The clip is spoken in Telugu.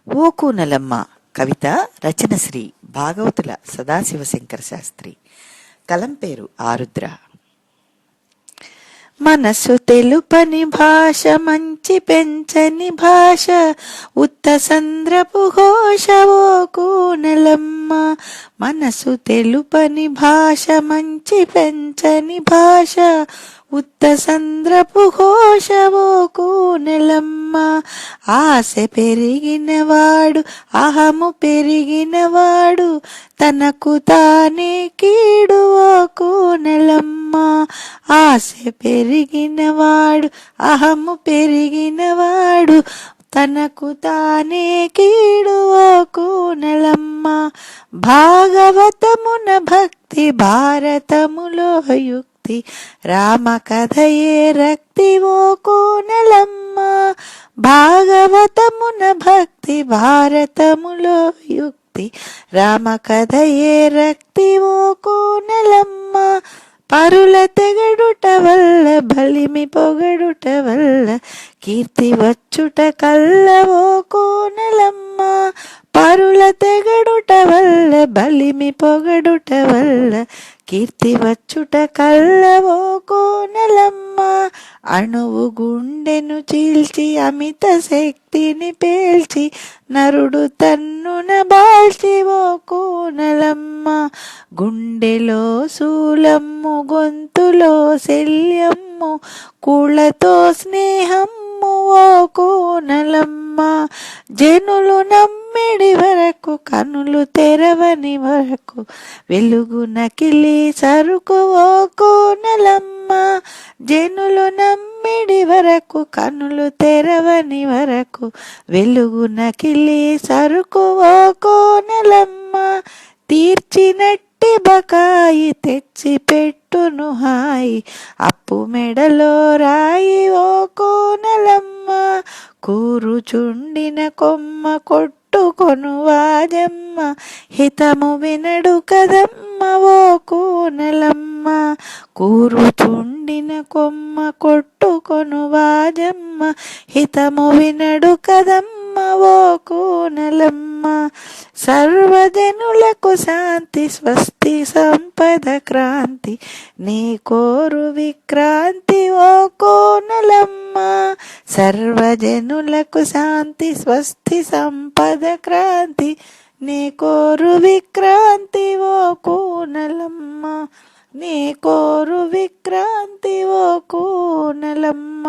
ఓ కూనలమ్మ కవిత రచన శ్రీ భాగవతుల సదాశివశంకర శాస్త్రి. కలం పేరు ఆరుద్ర. మనసు తెలుపని భాష, మంచి పెంచని భాష, ఉత్త సంద్రపు ఘోష ఓ కూనలమ్మ. మనసు తెలుపని భాష, మంచి పెంచని భాష, ఉత్త సంద్రపు ఘోష ఓ కూనలమ్మ. ఆశ పెరిగినవాడు, అహము పెరిగినవాడు, తనకు తానే కీడు ఓ కూనలమ్మ. ఆశ పెరిగినవాడు, అహము పెరిగినవాడు, తనకు తానే కీడు ఓ కూనలమ్మ. భాగవతమున భక్తి, భారతములో యుక్తి, రామ కథయే రక్తి ఓ కూనలమ్మ. భాగవతమున భక్తి, భారతములో యుక్తి, రామ కథయే రక్తి ఓ కూనలమ్మ. పరుల తెగడుట వల్ల, బలిమి పొగడుట వల్ల, కీర్తి వచ్చుట కల్ల ఓ కూనలమ్మ. పరుల తెగడుట వల్ల, బలిమి పొగడుట వల్ల, కీర్తి వచ్చుట కల్ల ఓ కూనలమ్మ. అణువు గుండెను చీల్చి, అమిత శక్తిని పేల్చి, నరుడు తన్నున బాల్చి ఓ కూనలమ్మ. గుండెలో శూలమ్ము, గొంతులో శల్యమ్ము, కూళ్ళతో స్నేహమ్ము ఓ కూనలమ్మ. జనులు నమ్మిడి వరకు, కనులు తెరవని వరకు, వెలుగు నకిలి సరుకు ఓ కూనలమ్మ. జనులు నమ్మిడి వరకు, కనులు తెరవని వరకు, వెలుగు నకిలి సరుకు ఓ కూనలమ్మ. తీర్చినట్టి బకాయి తెచ్చి పెట్టును హాయి, అప్పు మెడలో రాయి ఓ కూనలమ్మ. కూరుచుండిన కొమ్మ కొట్టుకొను వాజమ్మ, హితము వినడు కదమ్మ ఓ కూనలమ్మ. కూరుచుండిన కొమ్మ కొట్టుకొను వాజమ్మ, హితము వినడు కదమ్మ ఓ కూనలమ్మ. సర్వజనులకు శాంతి, స్వస్తి సంపద క్రాంతి, నీ కోరు విక్రాంతి ఓ కూనలమ్మ. సర్వజనులకు శాంతి, స్వస్తి సంపద క్రాంతి, నీ కోరు విక్రాంతి ఓ కూనలమ్మ. నీ కోరు విక్రాంతి ఓ కూనలమ్మ.